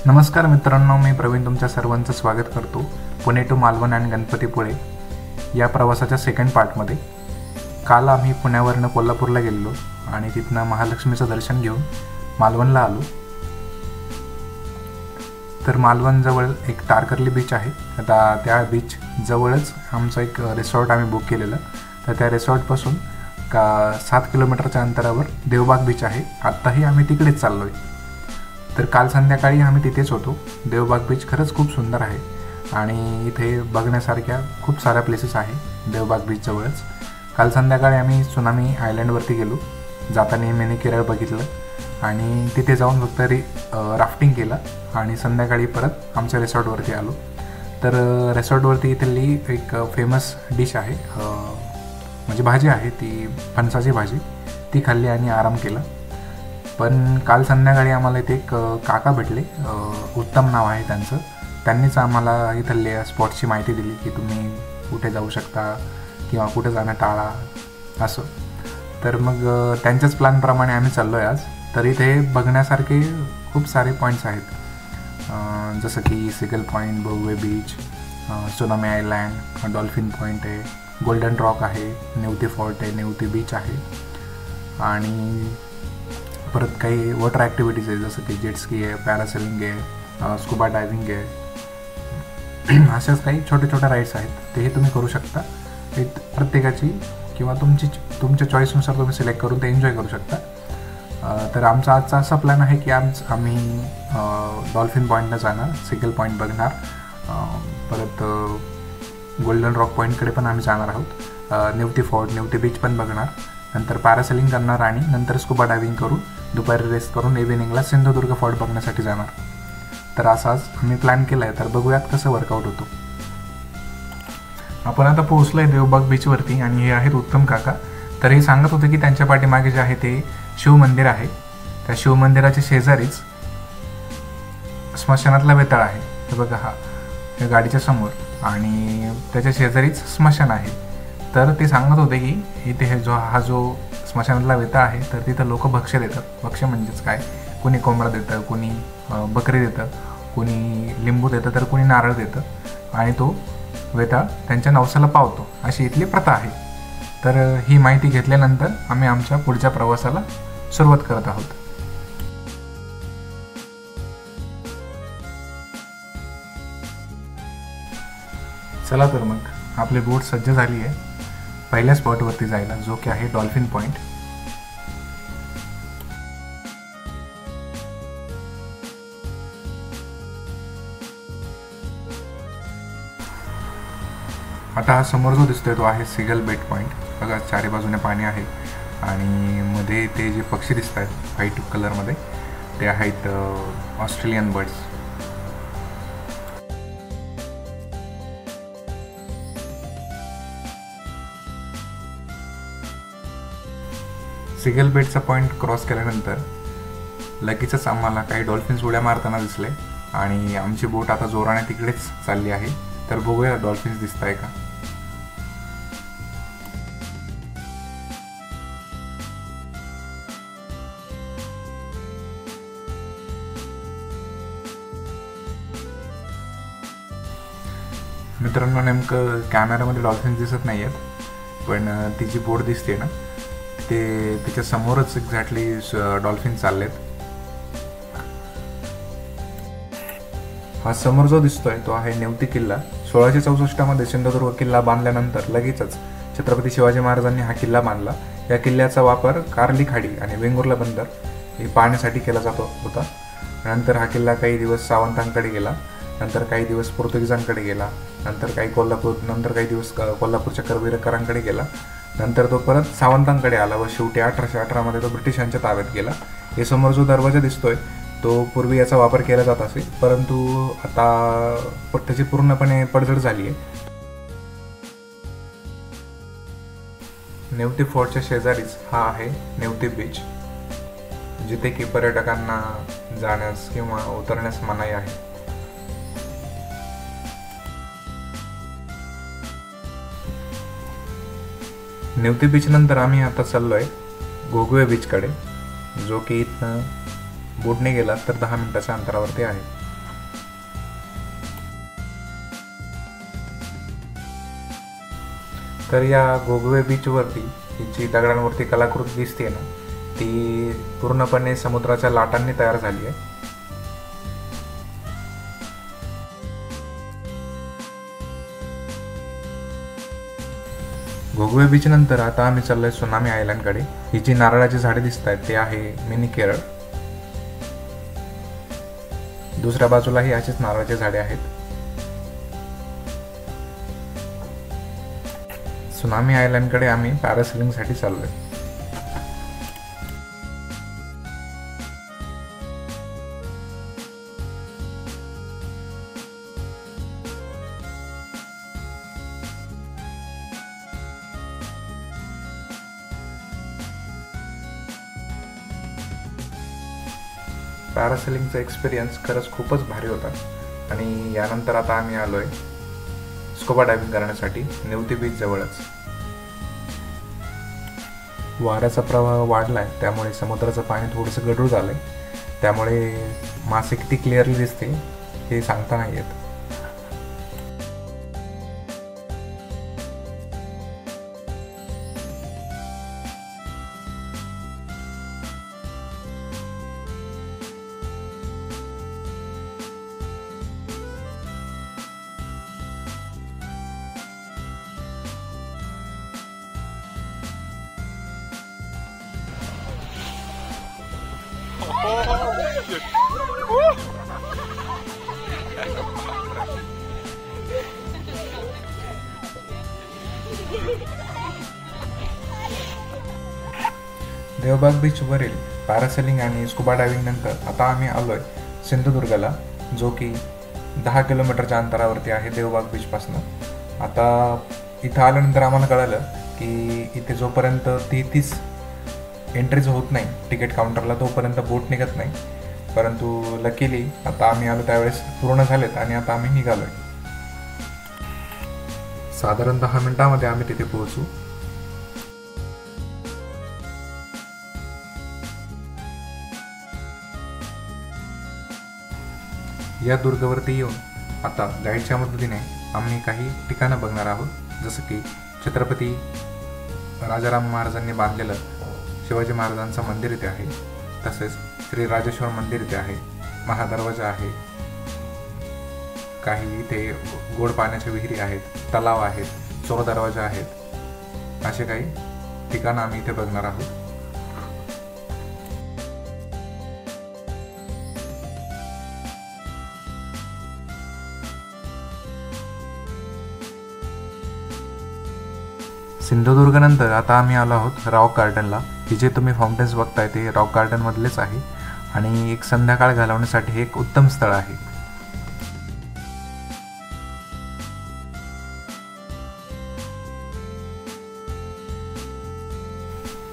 नमस्कार मित्रांनो, मी प्रवीण तुमच्या सर्वांचं स्वागत करतो पुणे टू मालवण आणि गणपतीपुळे या प्रवासाच्या सेकंड पार्टमध्ये। काल आम्ही पुण्यावरनं कोल्हापूरला गेलो आणि तिथनं महालक्ष्मीचं दर्शन घेऊन मालवणला आलो। तर मालवणजवळ एक तारकर्ली बीच आहे। आता त्या बीच जवळच आमचं एक रिसॉर्ट आम्ही बुक केलेलं। तर त्या रिसॉर्टपासून 7 किलोमीटरच्या अंतरावर देवबाग बीच आहे। आत्ताही आम्ही तिकडेच चाललो आहे। तर काल संध्याकाळी आम्ही तिथेच होतो। देवबाग बीच खरंच खूप सुंदर आहे आणि इथे बघण्यासारख्या खूप साऱ्या प्लेसेस आहे देवबाग बीच जवळच। काल संध्याकाळी आम्ही सुनामी आयलंडवरती गेलो। जाताना मिनी केरळ बघितलं आणि तिथे जाऊन फक्त राफ्टिंग केलं आणि संध्याकाळी परत आमच्या रिसॉर्टवरती आलो। तर रिसॉर्टवरती इथली एक फेमस डिश आहे, म्हणजे भाजी आहे ती फणसाची भाजी, ती खाल्ली आणि आराम केला। पण काल संध्याकाळी आम्हाला इथे एक काका भेटले, उत्तम नाव आहे त्यांचं। त्यांनीच आम्हाला इथल्या स्पॉट्सची माहिती दिली की तुम्ही कुठे जाऊ शकता किंवा कुठे जाणं टाळा असं। तर मग त्यांच्याच प्लॅनप्रमाणे आम्ही चाललो आहे आज। तर इथे बघण्यासारखे खूप सारे पॉईंट्स आहेत, जसं की सिगल पॉईंट, बहुवे beach, tsunami island, dolphin point आहे, गोल्डन रॉक आहे, नेवती फोर्ट आहे, नेवती बीच आहे आणि परत काही वॉटर ॲक्टिव्हिटीज आहे, जसं की जेट स्की आहे, पॅरासेलिंग आहे, स्कुबा डायव्हिंग आहे। अशाच काही छोटे छोटे राईड्स आहेत, तेही तुम्ही करू शकता। प्रत्येकाची किंवा तुमच्या चॉईसनुसार तुम्ही सिलेक्ट करून ते एन्जॉय करू शकता। तर आमचा आजचा असा प्लॅन आहे की आम्ही डॉल्फिन पॉईंटला जाणार, सिगल पॉईंट बघणार, परत गोल्डन रॉक पॉईंटकडे पण आम्ही जाणार आहोत, नेवती फोर्ट, नेवती बीच पण बघणार, नंतर पॅरासेलिंग करणार आणि नंतर स्कुबा डायव्हिंग करून दुपारी रेस्ट करून इव्हिनिंगला सिंधुदुर्ग फोर्ट बघण्यासाठी जाणार। तर असाच आम्ही प्लॅन केला आहे। तर बघूयात कसं वर्कआउट होतो। आपण आता पोहोचलो आहे देवबाग बीचवरती आणि हे आहेत उत्तम काका। तर हे सांगत होते की त्यांच्या पाठीमागे जे आहे ते शिवमंदिर आहे। त्या शिवमंदिराच्या शेजारीच स्मशानातला वेताळ आहे, हे बघा या गाडीच्या समोर, आणि त्याच्या शेजारीच स्मशान आहे। तर ते सांगत होते की इथे हा जो स्मशानातला वेताळ आहे तर तिथं लोक भक्ष्य देतात। भक्ष्य म्हणजेच काय, कोणी कोंबडा देतं, कोणी बकरी देतं, कोणी लिंबू देतं, तर कोणी नारळ देतं आणि तो वेताळ त्यांच्या नवसाला पावतो, अशी इथली प्रथा आहे। तर ही माहिती घेतल्यानंतर आम्ही आमच्या पुढच्या प्रवासाला सुरुवात करत आहोत। चला तर मग आपली बोट सज्ज झाली आहे पहिल्या स्पॉटवरती जायला, जो की आहे डॉल्फिन पॉईंट। आता हा समोर जो दिसतोय तो आहे सिगल बेट पॉईंट। बघा चारी बाजूने पाणी आहे आणि मध्ये ते जे पक्षी दिसत आहेत व्हाईट कलरमध्ये ते आहेत ऑस्ट्रेलियन बर्ड्स। सिगल बेटचा पॉईंट क्रॉस केल्यानंतर लगेचच आम्हाला काही डॉल्फिन्स उड्या मारताना दिसले आणि आमची बोट आता जोराने तिकडेच चालली आहे। तर बघूया डॉल्फिन्स दिसत आहे का। मित्रांनो, नेमकं कॅमेरामध्ये डॉल्फिन्स दिसत नाही आहेत, पण ती जी बोट दिसते ना ते त्याच्या समोरच एक्झॅक्टली डॉल्फिन चाललेत। हा समोर जो दिसतोय तो आहे नेवती किल्ला। 1664 मध्ये सिंधुदुर्ग किल्ला बांधल्यानंतर लगेचच छत्रपती शिवाजी महाराजांनी हा किल्ला बांधला। या किल्ल्याचा वापर कार्ली खाडी आणि वेंगुर्ला बंदर हे पाहण्यासाठी केला जात होता। नंतर हा किल्ला काही दिवस सावंतांकडे गेला, नंतर काही दिवस पोर्तुगीजांकडे गेला, नंतर काही दिवस कोल्हापूरच्या करवीरकरांकडे गेला, नंतर तो परत सावंतांकडे आला व शेवटी 1818 मध्ये तो ब्रिटिशांच्या ताब्यात गेला। हे समोर जो दरवाजा दिसतोय तो पूर्वी याचा वापर केला जात असे, परंतु आता त्याची पूर्णपणे पडझड झाली आहे। नेवती फोर्टच्या शेजारीच हा आहे नेवती बीच, जिथे की पर्यटकांना जाण्यास किंवा उतरण्यास मनाई आहे। नेवती बीच नंतर आम्ही आता चाललोय घोगवे बीचकडे, जो की इथनं बोटने गेला तर 10 मिनिटाच्या अंतरावरती आहे। तर या घोगवे बीचवरती ही जी दगडांवरती कलाकृती दिसते ना, ती पूर्णपणे समुद्राच्या लाटांनी तयार झाली आहे. घोगवे बीच नंतर आता आम्ही चाललोय सुनामी आयलंडकडे. ही जी नारळाची झाडे दिसत आहेत ते आहे मिनी केरळ. दुसऱ्या बाजूलाही अशीच नारळाची झाडे आहेत. सुनामी आयलंडकडे आम्ही पॅरासेलिंगसाठी चाललोय. पॅरासेलिंगचा एक्सपिरियन्स खरंच खूपच भारी होता. आणि यानंतर आता आम्ही आलोय स्कुबा डायव्हिंग करण्यासाठी नेवती बीच जवळच. वाऱ्याचा प्रवाह वाढलाय त्यामुळे समुद्राचं पाणी थोडंसं गढूळ झालंय, त्यामुळे मासे किती क्लिअरली दिसते हे सांगता नाही येत. देवबाग बीचवरील पॅरासेलिंग आणि स्कुबा डायव्हिंग नंतर आता आम्ही आलोय सिंधुदुर्गला, जो की 10 किलोमीटरच्या अंतरावरती आहे देवबाग बीचपासून. आता इथं आल्यानंतर आम्हाला कळालं की इथे जोपर्यंत 33 एंट्रीज होत नाही तिकीट काउंटरला तोपर्यंत बोट निघत नाही. परंतु लकीली आता आम्ही आलो त्यावेळेस पूर्ण झालेत आणि आता आम्ही निघालोय. साधारण 10 मिनिटांमध्ये आम्ही तिथे पोहोचू. या दुर्गावरती येऊन आता गाईडच्या मदतीने आम्ही काही ठिकाणं बघणार आहोत, जसं की छत्रपती राजाराम महाराजांनी बांधलेलं शिवाजी महाराजांचं मंदिर इथे आहे. तसेच श्री राजेश्वर मंदिर इथे आहे. महादरवाजा आहे. काही इथे गोड पाण्याच्या विहिरी आहेत, तलाव आहेत, चोर दरवाजा आहेत. असे काही ठिकाणं आम्ही इथे बघणार आहोत. सिंधुदुर्गनंतर आता आम्ही आलो आहोत रॉक गार्डनला, की जे तुम्ही फाउंटेन्स बघताय ते रॉक गार्डनमधलेच आहे आणि एक संध्याकाळ घालवण्यासाठी हे एक उत्तम स्थळ आहे.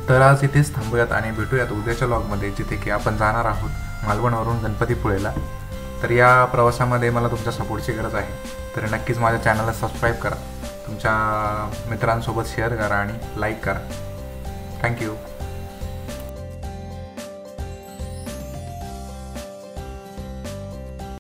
तर आज इथेच थांबूयात आणि भेटूयात उद्याच्या व्लॉगमध्ये, जिथे की आपण जाणार आहोत मालवणवरून गणपतीपुळेला. तर या प्रवासामध्ये मला तुमच्या सपोर्टची गरज आहे, तर नक्कीच माझ्या चॅनलला सबस्क्राईब करा, तुमच्या मित्रांसोबत शेअर करा आणि लाईक करा. थँक्यू.